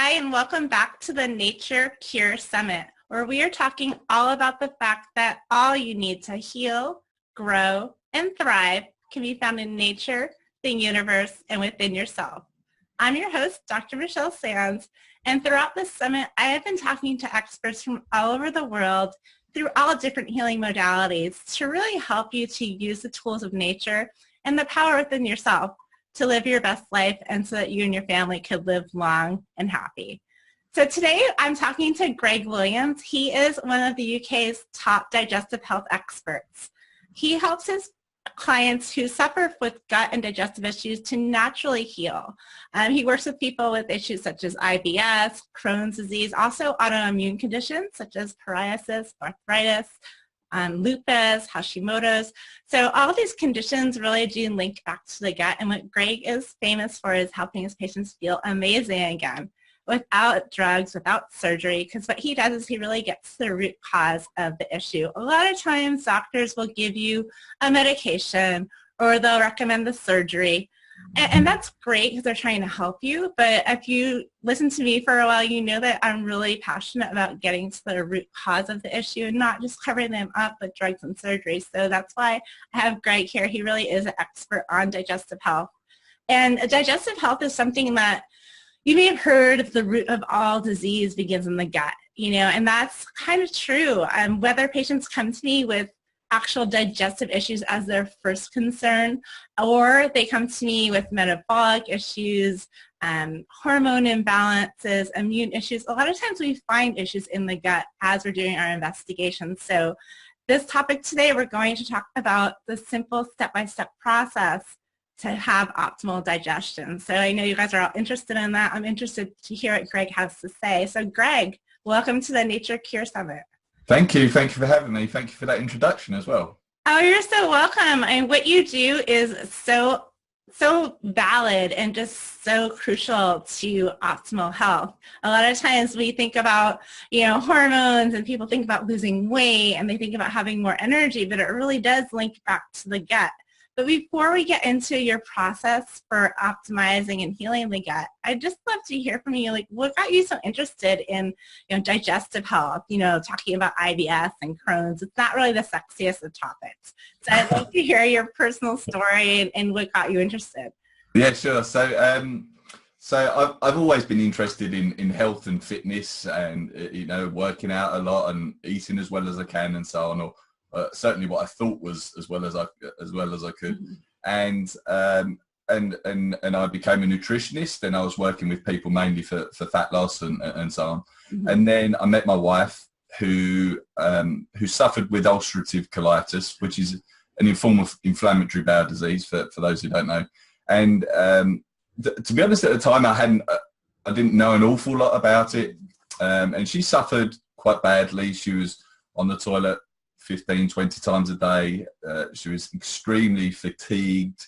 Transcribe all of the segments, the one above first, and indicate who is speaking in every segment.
Speaker 1: Hi, and welcome back to the Nature Cure Summit, where we are talking all about the fact that all you need to heal, grow, and thrive can be found in nature, the universe, and within yourself. I'm your host, Dr. Michelle Sands, and throughout this summit, I have been talking to experts from all over the world through all different healing modalities to really help you to use the tools of nature and the power within yourself to live your best life and so that you and your family could live long and happy. So today I'm talking to Greg Williams. He is one of the UK's top digestive health experts. He helps his clients who suffer with gut and digestive issues to naturally heal. He works with people with issues such as IBS, Crohn's disease, also autoimmune conditions such as psoriasis, arthritis, lupus, Hashimoto's. So all of these conditions really do link back to the gut, and what Greg is famous for is helping his patients feel amazing again without drugs, without surgery, because what he does is he really gets to the root cause of the issue. A lot of times doctors will give you a medication or they'll recommend the surgery, and that's great because they're trying to help you, but if you listen to me for a while, you know that I'm really passionate about getting to the root cause of the issue and not just covering them up with drugs and surgery. So that's why I have Greg here. He really is an expert on digestive health. And digestive health is something that you may have heard of. The root of all disease begins in the gut, and that's kind of true. Whether patients come to me with actual digestive issues as their first concern, or they come to me with metabolic issues, hormone imbalances, immune issues. A lot of times we find issues in the gut as we're doing our investigations. So this topic today, we're going to talk about the simple step-by-step process to have optimal digestion. So I know you guys are all interested in that. I'm interested to hear what Greg has to say. So Greg, welcome to the Nature Cure Summit.
Speaker 2: Thank you. Thank you for having me. Thank you for that introduction as well.
Speaker 1: Oh, you're so welcome. And what you do is so valid and just so crucial to optimal health. A lot of times we think about, hormones, and people think about losing weight and they think about having more energy, but it really does link back to the gut. But before we get into your process for optimizing and healing the gut, I'd just love to hear from you, what got you so interested in, digestive health, talking about IBS and Crohn's. It's not really the sexiest of topics. So I'd love to hear your personal story and what got you interested.
Speaker 2: Yeah, sure. So I've always been interested in health and fitness and, working out a lot and eating as well as I can and so on, or certainly what I thought was as well as I could.
Speaker 1: Mm-hmm.
Speaker 2: And I became a nutritionist, and I was working with people mainly for fat loss and so on.
Speaker 1: Mm-hmm.
Speaker 2: And then I met my wife who suffered with ulcerative colitis, which is an form of inflammatory bowel disease for those who don't know. And to be honest, at the time I didn't know an awful lot about it. And she suffered quite badly. She was on the toilet 15, 20 times a day. She was extremely fatigued,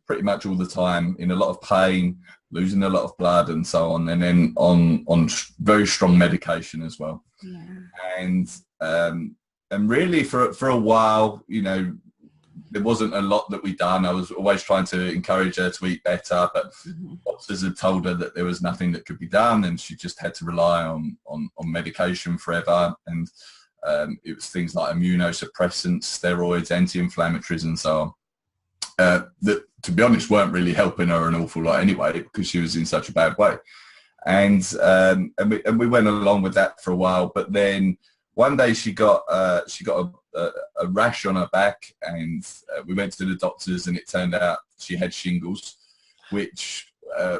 Speaker 2: pretty much all the time, in a lot of pain, losing a lot of blood and so on, and then on very strong medication as well.
Speaker 1: Yeah.
Speaker 2: And really for a while, there wasn't a lot that we'd done. I was always trying to encourage her to eat better, but doctors had told her that there was nothing that could be done, and she just had to rely on medication forever. And it was things like immunosuppressants, steroids, anti-inflammatories, and so on. That, to be honest, weren't really helping her an awful lot anyway, because she was in such a bad way. And we went along with that for a while. But then one day she got a rash on her back, and we went to the doctors, and it turned out she had shingles, which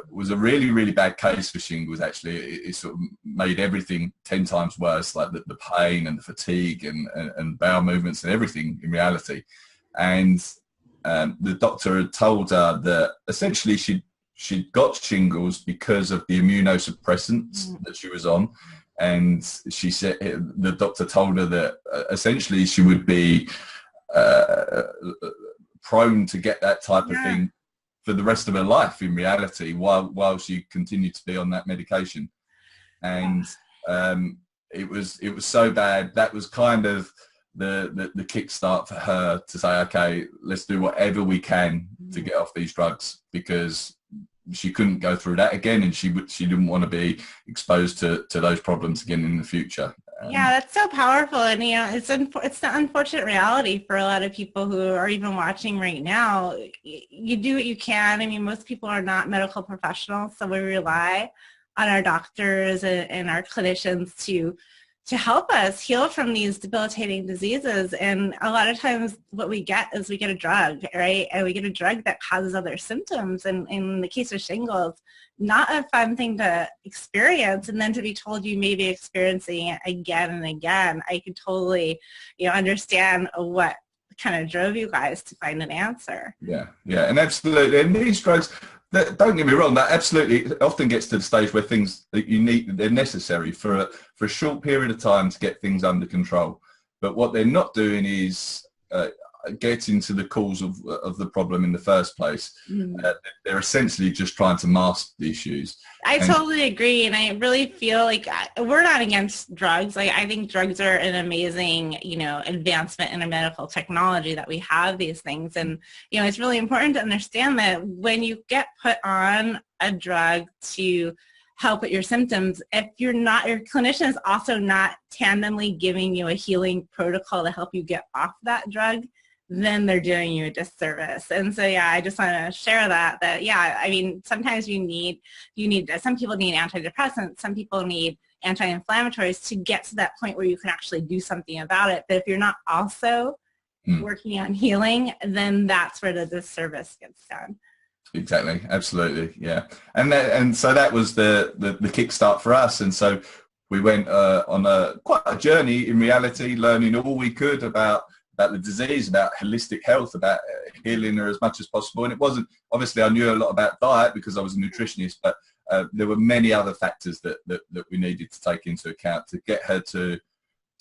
Speaker 2: was a really, really bad case for shingles. Actually, it sort of made everything 10 times worse, like the pain and the fatigue and bowel movements and everything in reality. And the doctor had told her that essentially she'd got shingles because of the immunosuppressants that she was on. And she said, the doctor told her that essentially she would be prone to get that type of thing for the rest of her life in reality, while she continued to be on that medication. And it was so bad. That was kind of the kickstart for her to say, okay, let's do whatever we can to get off these drugs, because she couldn't go through that again, and she didn't want to be exposed to those problems again in the future.
Speaker 1: Yeah, that's so powerful. And, it's the unfortunate reality for a lot of people who are even watching right now. You do what you can. I mean, most people are not medical professionals, so we rely on our doctors and our clinicians to help us heal from these debilitating diseases. And a lot of times what we get is we get a drug, right? And we get a drug that causes other symptoms. And in the case of shingles, not a fun thing to experience. And then to be told you may be experiencing it again and again, I could totally, understand what kind of drove you guys to find an answer.
Speaker 2: Yeah, and absolutely. And these drugs, don't get me wrong, that absolutely often gets to the stage where things that you need, they're necessary for a short period of time to get things under control. But what they're not doing is getting to the cause of the problem in the first place. They're essentially just trying to mask the issues.
Speaker 1: I totally agree, and I really feel like we're not against drugs. Like, I think drugs are an amazing, advancement in a medical technology that we have these things. And, it's really important to understand that when you get put on a drug to help with your symptoms, if your clinician is also not tandemly giving you a healing protocol to help you get off that drug, then they're doing you a disservice. And so, I just want to share that, I mean, sometimes you need, some people need antidepressants, some people need anti-inflammatories to get to that point where you can actually do something about it. But if you're not also working on healing, then that's where the disservice gets done.
Speaker 2: Exactly. Absolutely. Yeah. And so that was the kickstart for us. And so we went on quite a journey in reality, learning all we could about the disease, about holistic health, about healing her as much as possible. And it wasn't, obviously I knew a lot about diet because I was a nutritionist, but there were many other factors that we needed to take into account to get her to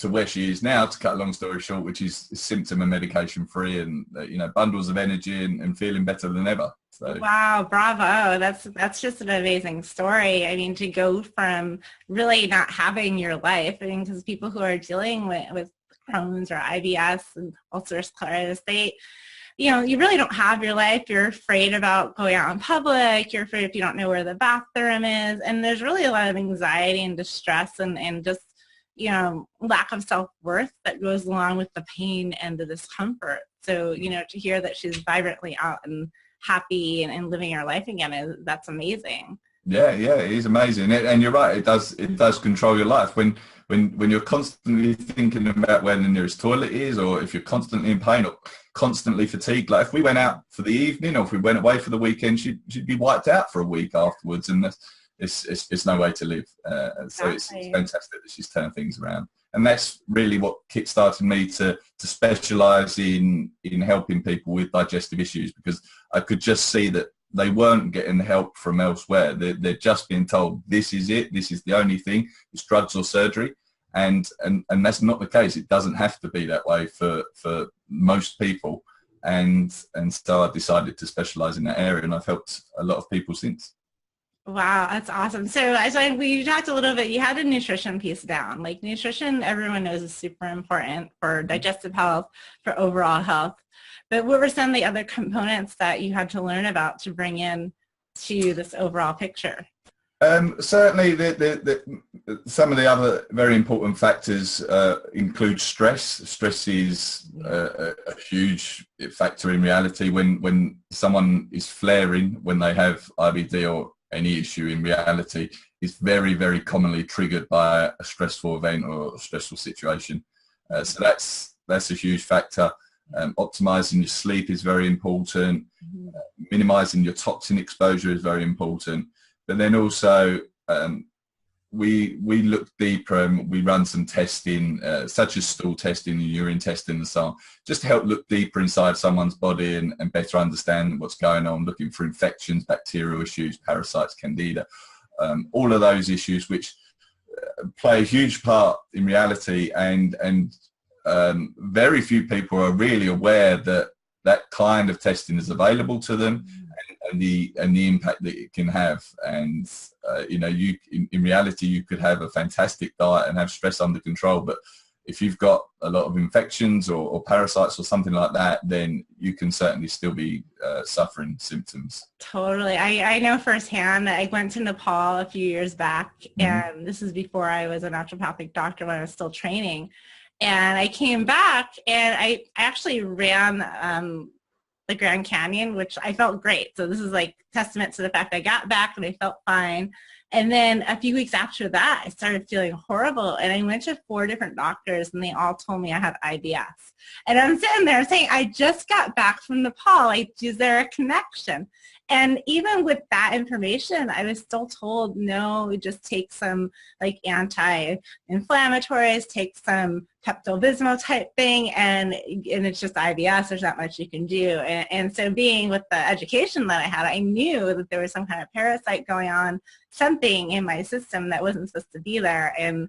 Speaker 2: where she is now, to cut a long story short, which is symptom and medication free, and bundles of energy and feeling better than ever. So. Wow,
Speaker 1: bravo. That's just an amazing story. I mean, to go from really not having your life, I mean, because people who are dealing with Crohn's or IBS and ulcerative colitis, you really don't have your life. You're afraid about going out in public. You're afraid if you don't know where the bathroom is. And there's really a lot of anxiety and distress and just, lack of self-worth that goes along with the pain and the discomfort. So, to hear that she's vibrantly out and happy and living her life again, that's amazing.
Speaker 2: Yeah, it is amazing. And you're right, it does control your life. When you're constantly thinking about where the nearest toilet is, or if you're constantly in pain or constantly fatigued, like if we went out for the evening or if we went away for the weekend, she'd be wiped out for a week afterwards, and it's no way to live. So it's fantastic that she's turned things around. And that's really what kick-started me to specialise in helping people with digestive issues, because I could just see that they weren't getting help from elsewhere. They're just being told, this is it, this is the only thing, it's drugs or surgery. And that's not the case. It doesn't have to be that way for most people. And so I decided to specialise in that area, and I've helped a lot of people since.
Speaker 1: Wow, that's awesome. So we talked a little bit, you had a nutrition piece down. Like, nutrition, everyone knows, is super important for digestive health, for overall health. But what were some of the other components that you had to learn about to bring in to this overall picture?
Speaker 2: Certainly, some of the other very important factors include stress. Stress is a huge factor in reality. When someone is flaring, when they have IBD or any issue in reality, is very, very commonly triggered by a stressful event or a stressful situation. So that's a huge factor. Optimizing your sleep is very important. Minimizing your toxin exposure is very important. But then also we look deeper and we run some testing, such as stool testing and urine testing and so on, just to help look deeper inside someone's body and better understand what's going on, looking for infections, bacterial issues, parasites, candida, all of those issues which play a huge part in reality, and very few people are really aware that kind of testing is available to them, and the impact that it can have. And in reality, you could have a fantastic diet and have stress under control, but if you've got a lot of infections or parasites or something like that, then you can certainly still be suffering symptoms.
Speaker 1: Totally. I know firsthand. I went to Nepal a few years back, and this is before I was a naturopathic doctor, when I was still training. And I came back, and I actually ran the Grand Canyon, which I felt great. So this is like testament to the fact I got back and I felt fine. And then a few weeks after that, I started feeling horrible. And I went to 4 different doctors, and they all told me I had IBS. And I'm sitting there saying, I just got back from Nepal. Like, is there a connection? And even with that information, I was still told, no, just take some like anti-inflammatories, take some Pepto-Bismol type thing, and it's just IBS. There's not much you can do. And so being with the education that I had, I knew that there was some kind of parasite going on, something in my system that wasn't supposed to be there. And,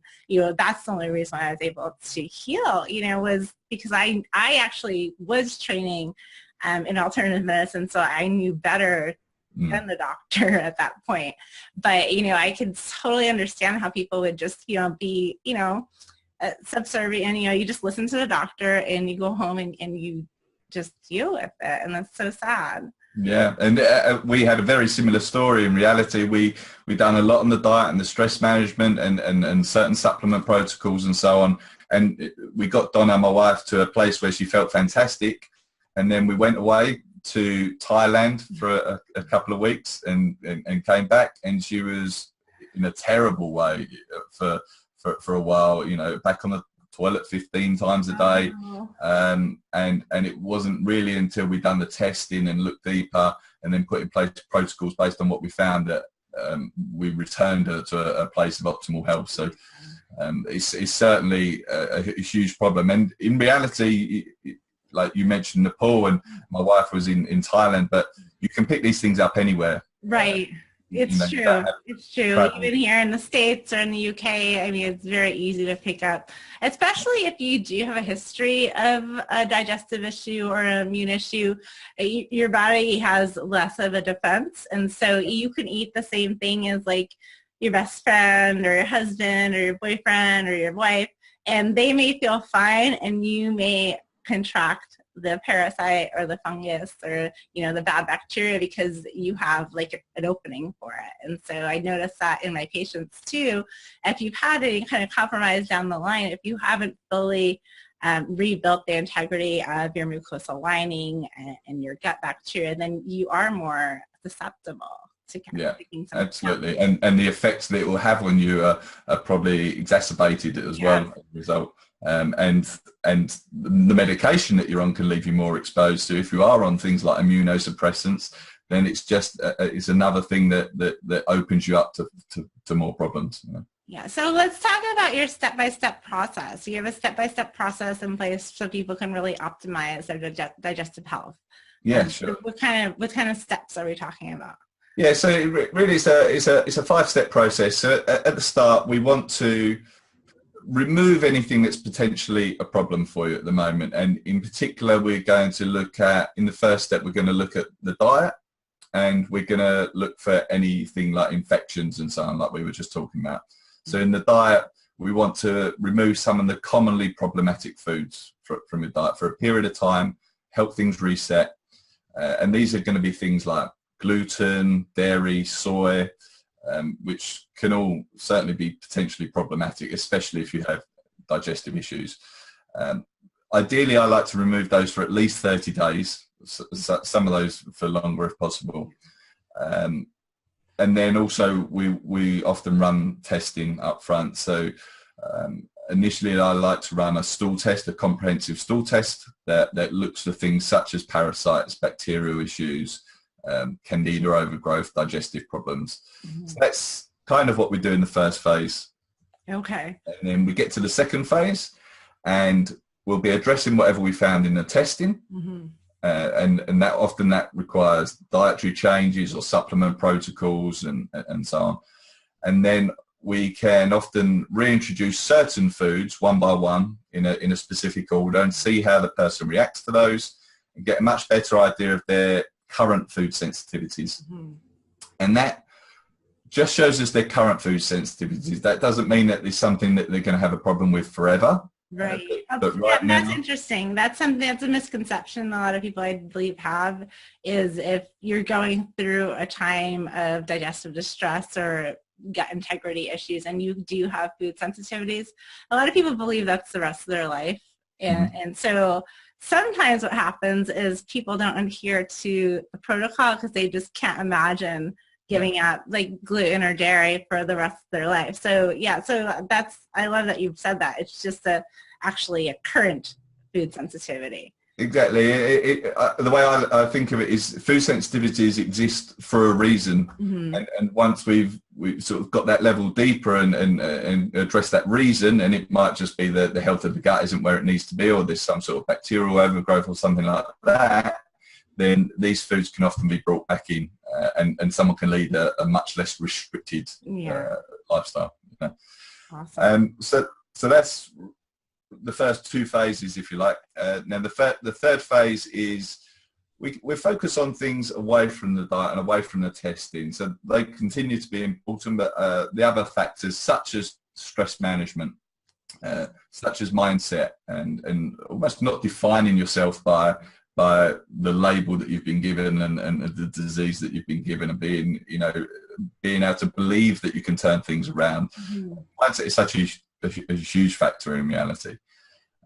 Speaker 1: that's the only reason why I was able to heal, was because I actually was training in alternative medicine, so I knew better than the doctor at that point. But, I could totally understand how people would just, be, subservient. You just listen to the doctor and you go home and you just deal with it. And that's so sad.
Speaker 2: Yeah, and we had a very similar story. In reality, we done a lot on the diet and the stress management and certain supplement protocols and so on. And we got Donna, my wife, to a place where she felt fantastic. And then we went away to Thailand for a couple of weeks and came back, and she was in a terrible way for a while, back on the toilet 15 times a day. And it wasn't really until we'd done the testing and looked deeper and then put in place protocols based on what we found that we returned her to a place of optimal health. So it's certainly a huge problem. And in reality, like you mentioned Nepal, and my wife was in Thailand, but you can pick these things up anywhere.
Speaker 1: Right. It's true. It's true. Travel. Even here in the States or in the UK, it's very easy to pick up, especially if you do have a history of a digestive issue or an immune issue. Your body has less of a defense, and so you can eat the same thing as like your best friend or your husband or your boyfriend or your wife, and they may feel fine, and you may contract the parasite or the fungus or the bad bacteria because you have like an opening for it. And so I noticed that in my patients too. If you've had any kind of compromise down the line, if you haven't fully rebuilt the integrity of your mucosal lining and your gut bacteria, then you are more susceptible to kind of picking something
Speaker 2: absolutely up. And the effects that it will have on you are probably exacerbated as well as a result. And the medication that you're on can leave you more exposed to. If you are on things like immunosuppressants, then it's just it's another thing that opens you up to more problems.
Speaker 1: Yeah. So let's talk about your step-by-step process. You have a step-by-step process in place so people can really optimize their digestive health.
Speaker 2: Yeah, sure.
Speaker 1: What kind of steps are we talking about?
Speaker 2: Yeah. So really, it's a 5-step process. So at the start, we want to remove anything that's potentially a problem for you at the moment. And in particular, we're going to look at, in the first step, we're going to look at the diet, and we're going to look for anything like infections and so on, like we were just talking about. So in the diet, we want to remove some of the commonly problematic foods from your diet for a period of time, help things reset. And these are going to be things like gluten, dairy, soy, which can all certainly be potentially problematic, especially if you have digestive issues. Ideally, I like to remove those for at least 30 days, some of those for longer if possible. And then also we often run testing up front. So initially I like to run a stool test, a comprehensive stool test that looks for things such as parasites, bacterial issues, candida overgrowth, digestive problems. So that's kind of what we do in the first phase.
Speaker 1: Okay.
Speaker 2: And then we get to the second phase, and we'll be addressing whatever we found in the testing. And that often requires dietary changes or supplement protocols and so on. And then we can often reintroduce certain foods one by one in a specific order and see how the person reacts to those and get a much better idea of their current food sensitivities. And that just shows us their current food sensitivities. That doesn't mean that there's something that they're going to have a problem with forever.
Speaker 1: Right.
Speaker 2: But
Speaker 1: Yeah,
Speaker 2: right
Speaker 1: that's
Speaker 2: now,
Speaker 1: interesting. That's something that's a misconception a lot of people I believe have is if you're going through a time of digestive distress or gut integrity issues and you do have food sensitivities, a lot of people believe that's the rest of their life. And so sometimes what happens is people don't adhere to the protocol because they just can't imagine giving up like gluten or dairy for the rest of their life. So yeah, so I love that you've said that. It's just actually a current food sensitivity.
Speaker 2: exactly. The way I think of it is food sensitivities exist for a reason.
Speaker 1: Mm-hmm.
Speaker 2: And once we've sort of got that level deeper and address that reason, and it might just be that the health of the gut isn't where it needs to be, or there's some sort of bacterial overgrowth or something like that, then these foods can often be brought back in, and someone can lead a much less restricted lifestyle. You know?
Speaker 1: Awesome.
Speaker 2: So that's the first two phases, if you like. Now the third phase is we focus on things away from the diet and away from the testing. So they continue to be important, but the other factors such as stress management, such as mindset, and almost not defining yourself by the label that you've been given and the disease that you've been given, and being able to believe that you can turn things around. Mm-hmm. Mindset is such a huge factor in reality.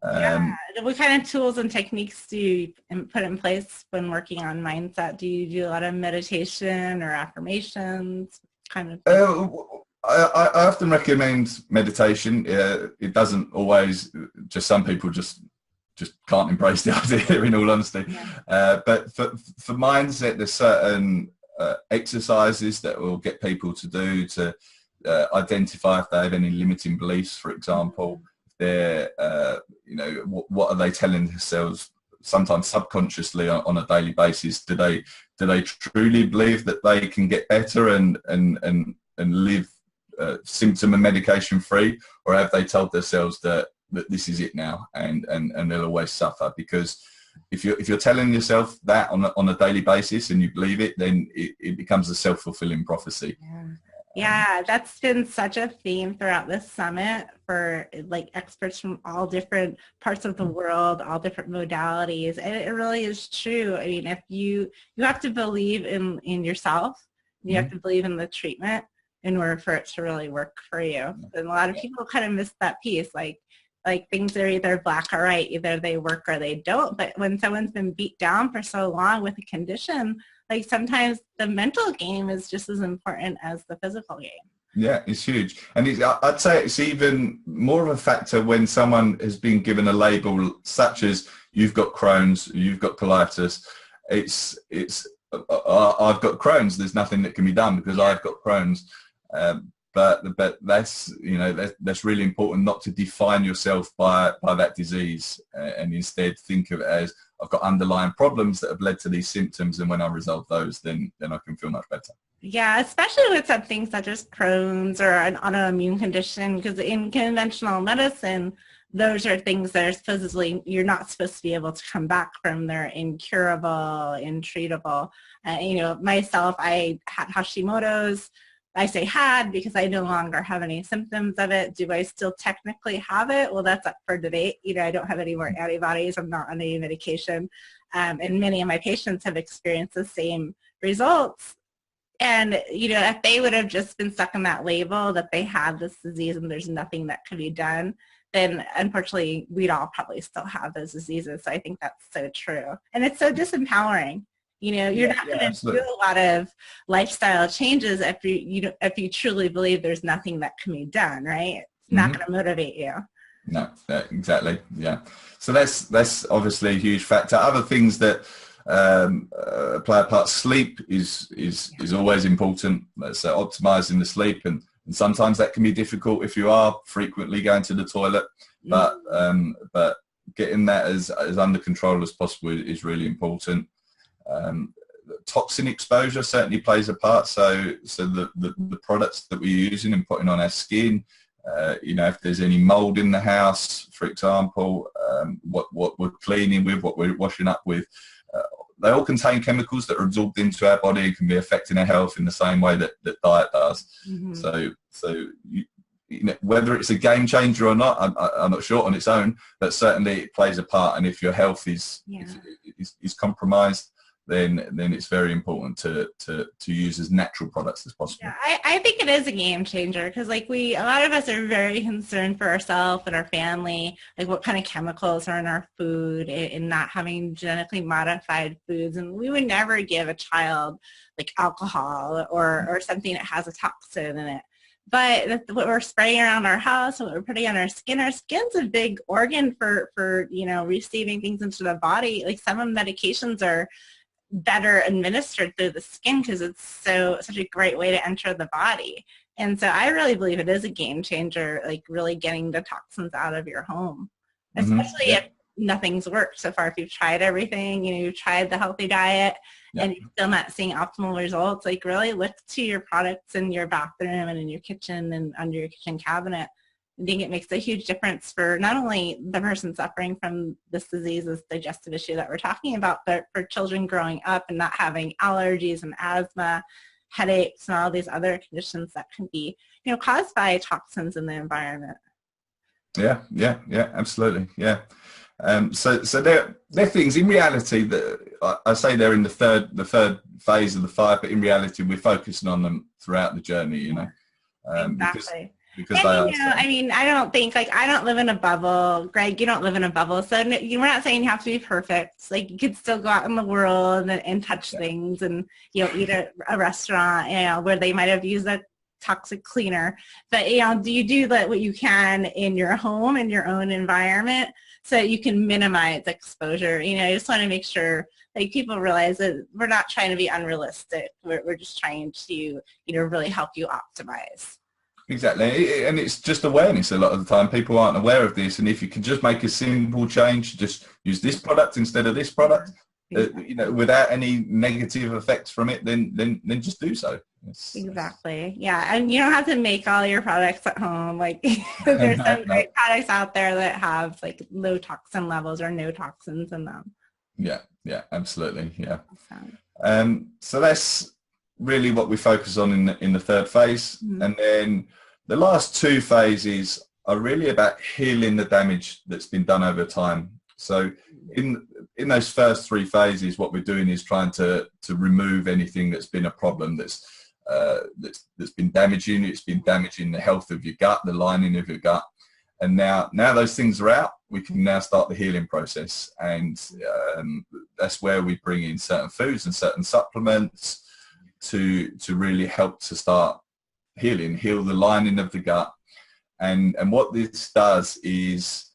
Speaker 1: What kind of tools and techniques do you put in place when working on mindset? Do you do a lot of meditation or affirmations?
Speaker 2: I often recommend meditation. It doesn't always, just some people just can't embrace the idea, in all honesty. But for mindset, there's certain exercises that will get people to do to identify if they have any limiting beliefs, for example. They're, what are they telling themselves, sometimes subconsciously on a daily basis? Do they truly believe that they can get better and live symptom and medication free, or have they told themselves that this is it now and they'll always suffer? Because if you're telling yourself that on a daily basis and you believe it, then it becomes a self-fulfilling prophecy.
Speaker 1: Yeah, that's been such a theme throughout this summit for like experts from all different parts of the world, all different modalities. And it really is true. I mean, if you have to believe in yourself, you have to believe in the treatment in order for it to really work for you. And a lot of people kind of miss that piece. Like things are either black or white, either they work or they don't. But when someone's been beat down for so long with a condition, like sometimes the mental game is just as important as the physical game.
Speaker 2: Yeah, it's huge. And I'd say it's even more of a factor when someone has been given a label such as you've got Crohn's, you've got colitis. It's I've got Crohn's, there's nothing that can be done because I've got Crohn's. But that's that's really important, not to define yourself by that disease, and instead think of it as I've got underlying problems that have led to these symptoms, and when I resolve those, then I can feel much better.
Speaker 1: Yeah, especially with something such as Crohn's or an autoimmune condition, because in conventional medicine, those are things that are supposedly you're not supposed to be able to come back from. They're incurable, intreatable. Myself, I had Hashimoto's. I say had because I no longer have any symptoms of it. Do I still technically have it? Well, that's up for debate. I don't have any more antibodies. I'm not on any medication. And many of my patients have experienced the same results. And, if they would have just been stuck in that label that they had this disease and there's nothing that can be done, then unfortunately we'd all probably still have those diseases. So I think that's so true. And it's so disempowering. You're not going to do a lot of lifestyle changes if you truly believe there's nothing that can be done, right? It's not going to motivate you.
Speaker 2: No, exactly. Yeah. So that's obviously a huge factor. Other things that play a part, sleep is always important. So optimizing the sleep, and sometimes that can be difficult if you are frequently going to the toilet, but getting that as under control as possible is really important. Toxin exposure certainly plays a part. So the products that we're using and putting on our skin, if there's any mold in the house, for example, what we're cleaning with, what we're washing up with, they all contain chemicals that are absorbed into our body and can be affecting our health in the same way that diet does. Mm-hmm. So whether it's a game changer or not, I'm not sure on its own, but certainly it plays a part. And if your health is compromised, then it's very important to use as natural products as possible.
Speaker 1: Yeah, I think it is a game changer because like a lot of us are very concerned for ourselves and our family, like what kind of chemicals are in our food and not having genetically modified foods. And we would never give a child like alcohol or something that has a toxin in it. But what we're spraying around our house, what we're putting on our skin's a big organ for receiving things into the body. Like some medications are better administered through the skin because it's such a great way to enter the body. And so I really believe it is a game changer, like really getting the toxins out of your home, especially if nothing's worked so far. If you've tried everything, you've tried the healthy diet and you're still not seeing optimal results, like really look to your products in your bathroom and in your kitchen and under your kitchen cabinet. I think it makes a huge difference for not only the person suffering from this disease, this digestive issue that we're talking about, but for children growing up and not having allergies and asthma, headaches, and all these other conditions that can be, caused by toxins in the environment.
Speaker 2: Yeah, absolutely. Yeah. So they're things in reality that I say they're in the third phase of the 5, but in reality we're focusing on them throughout the journey.
Speaker 1: Exactly.
Speaker 2: Because
Speaker 1: I don't think, I don't live in a bubble. Greg, you don't live in a bubble. So we're not saying you have to be perfect. Like you could still go out in the world and touch things and, eat at a restaurant, where they might have used a toxic cleaner. But, do you do what you can in your home, in your own environment so that you can minimize exposure? I just want to make sure people realize that we're not trying to be unrealistic. We're just trying to, really help you optimize.
Speaker 2: Exactly, and it's just awareness. A lot of the time people aren't aware of this, and if you can just make a simple change, just use this product instead of this product, without any negative effects from it, then just do so.
Speaker 1: Exactly. Yeah, and you don't have to make all your products at home. There's some great products out there that have low toxin levels or no toxins in them.
Speaker 2: Yeah, absolutely. Yeah.
Speaker 1: Awesome.
Speaker 2: So that's really what we focus on in the third phase. And then the last 2 phases are really about healing the damage that's been done over time. So in those first 3 phases, what we're doing is trying to remove anything that's been a problem that's been damaging. It's been damaging the health of your gut, the lining of your gut. And now those things are out, we can now start the healing process. And that's where we bring in certain foods and certain supplements to really help to start heal the lining of the gut. And what this does is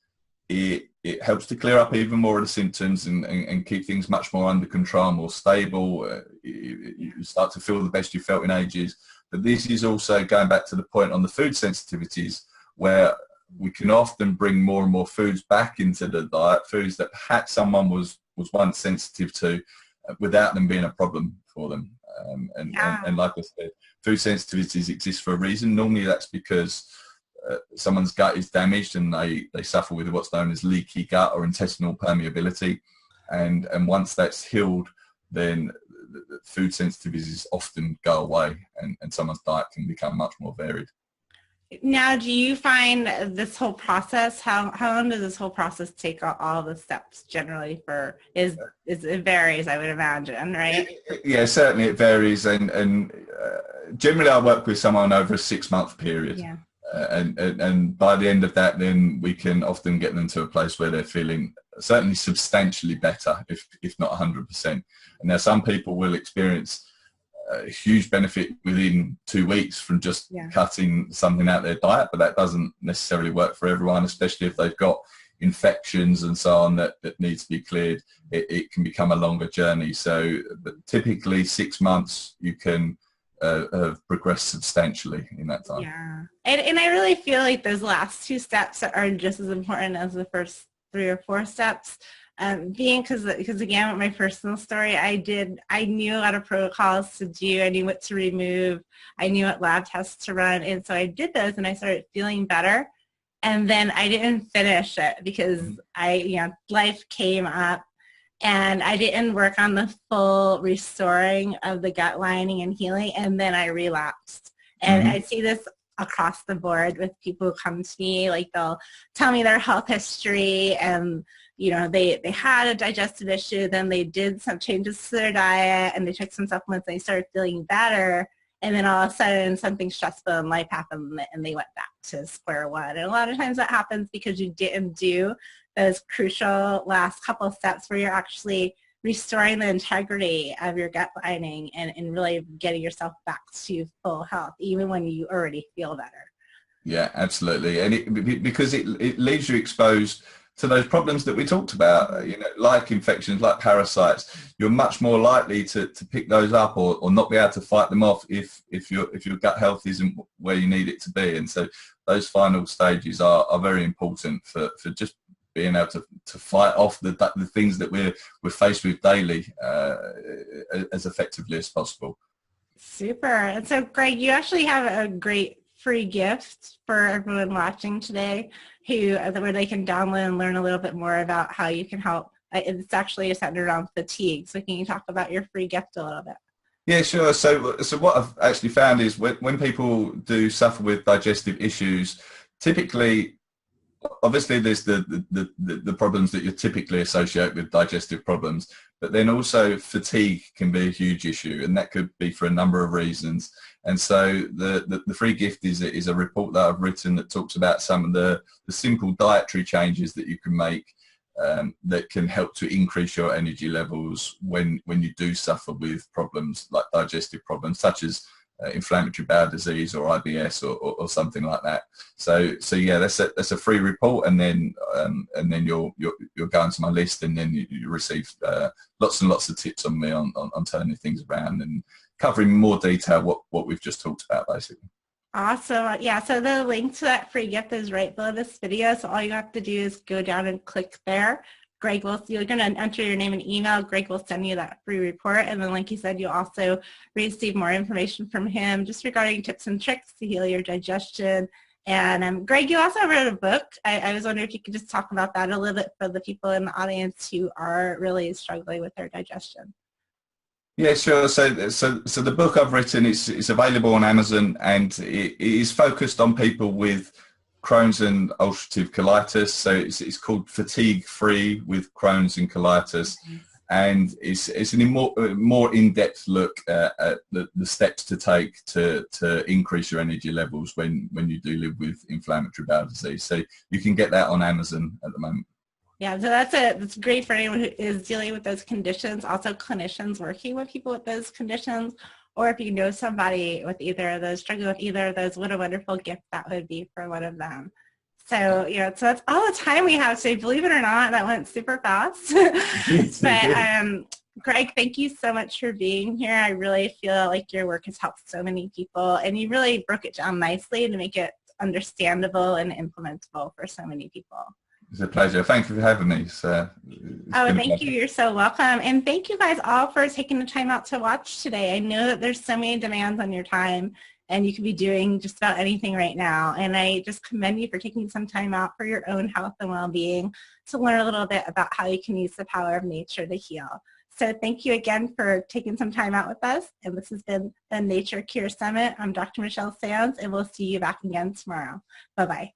Speaker 2: it helps to clear up even more of the symptoms and keep things much more under control, more stable. You start to feel the best you felt in ages. But this is also going back to the point on the food sensitivities, where we can often bring more and more foods back into the diet, foods that perhaps someone was once sensitive to, without them being a problem for them. And like I said, food sensitivities exist for a reason. Normally that's because someone's gut is damaged and they suffer with what's known as leaky gut or intestinal permeability. And once that's healed, then the food sensitivities often go away and someone's diet can become much more varied.
Speaker 1: Now, do you find this whole process, how long does this whole process take, all the steps generally it varies, I would imagine, right?
Speaker 2: Yeah, certainly it varies. And generally I work with someone over a 6-month period.
Speaker 1: Yeah.
Speaker 2: And by the end of that, then we can often get them to a place where they're feeling certainly substantially better, if not 100%. And now some people will experience a huge benefit within 2 weeks from just cutting something out of their diet, but that doesn't necessarily work for everyone, especially if they've got infections and so on that need to be cleared. It can become a longer journey. So typically 6 months you can have progressed substantially in that time.
Speaker 1: Yeah, and I really feel like those last 2 steps are just as important as the first 3 or 4 steps. Because again, with my personal story, I knew a lot of protocols to do. I knew what to remove. I knew what lab tests to run. And so I did those and I started feeling better. And then I didn't finish it because life came up and I didn't work on the full restoring of the gut lining and healing. And then I relapsed. And I see this across the board with people who come to me. Like they'll tell me their health history and, you know, they had a digestive issue, then they did some changes to their diet and they took some supplements and they started feeling better. And then all of a sudden something stressful in life happened and they went back to square one. And a lot of times that happens because you didn't do those crucial last couple of steps where you're actually restoring the integrity of your gut lining and really getting yourself back to full health, even when you already feel better.
Speaker 2: Yeah, absolutely. And because it leaves you exposed to those problems that we talked about, you know, like infections, like parasites. You're much more likely to pick those up or not be able to fight them off if your gut health isn't where you need it to be. And so those final stages are very important for just being able to fight off the things that we're faced with daily as effectively as possible.
Speaker 1: Super. And so, Greg, you actually have a great free gift for everyone watching today where they can download and learn a little bit more about how you can help. It's actually centered around fatigue. So can you talk about your free gift a little bit?
Speaker 2: Yeah, sure. So what I've actually found is when people do suffer with digestive issues, typically, obviously there's the problems that you typically associate with digestive problems, but then also fatigue can be a huge issue, and that could be for a number of reasons. And so the free gift is a report that I've written that talks about some of the simple dietary changes that you can make that can help to increase your energy levels when you do suffer with problems like digestive problems, such as inflammatory bowel disease or IBS or something like that. So yeah, that's a free report, and then you'll go into my list, and then you receive lots and lots of tips on me on turning things around and covering more detail what we've just talked about, basically.
Speaker 1: Awesome. Yeah, so the link to that free gift is right below this video. So all you have to do is go down and click there. You're going to enter your name and email. Greg will send you that free report. And then, like you said, you'll also receive more information from him just regarding tips and tricks to heal your digestion. And Greg, you also wrote a book. I was wondering if you could just talk about that a little bit for the people in the audience who are really struggling with their digestion.
Speaker 2: Yeah, sure. So the book I've written is available on Amazon, and it is focused on people with Crohn's and ulcerative colitis. So it's called Fatigue Free with Crohn's and Colitis, and it's a more in-depth look at the steps to take to increase your energy levels when you do live with inflammatory bowel disease. So you can get that on Amazon at the moment. Yeah,
Speaker 1: so that's great for anyone who is dealing with those conditions. Also, clinicians working with people with those conditions, or if you know somebody with either of those, struggling with either of those, what a wonderful gift that would be for one of them. So, so that's all the time we have today. Believe it or not, that went super fast. But Greg, thank you so much for being here. I really feel like your work has helped so many people, and you really broke it down nicely to make it understandable and implementable for so many people.
Speaker 2: It's a pleasure. Thank you for having me.
Speaker 1: Thank you. You're so welcome. And thank you guys all for taking the time out to watch today. I know that there's so many demands on your time, and you could be doing just about anything right now. And I just commend you for taking some time out for your own health and well-being to learn a little bit about how you can use the power of nature to heal. So thank you again for taking some time out with us. And this has been the Nature Cure Summit. I'm Dr. Michelle Sands, and we'll see you back again tomorrow. Bye-bye.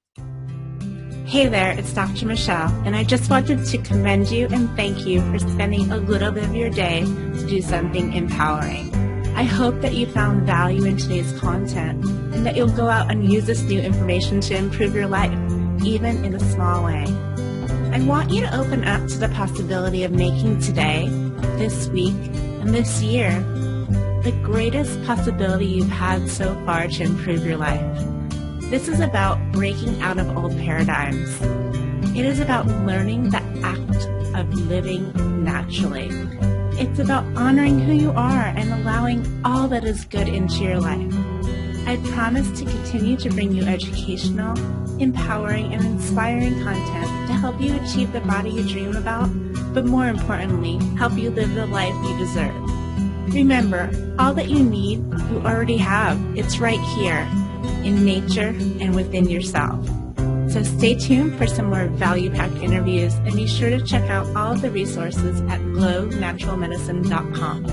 Speaker 1: Hey there, it's Dr. Michelle, and I just wanted to commend you and thank you for spending a little bit of your day to do something empowering. I hope that you found value in today's content and that you'll go out and use this new information to improve your life, even in a small way. I want you to open up to the possibility of making today, this week, and this year the greatest possibility you've had so far to improve your life. This is about breaking out of old paradigms. It is about learning the act of living naturally. It's about honoring who you are and allowing all that is good into your life. I promise to continue to bring you educational, empowering, and inspiring content to help you achieve the body you dream about, but more importantly, help you live the life you deserve. Remember, all that you need, you already have. It's right here, in nature and within yourself. So stay tuned for some more value-packed interviews, and be sure to check out all of the resources at glownaturalmedicine.com.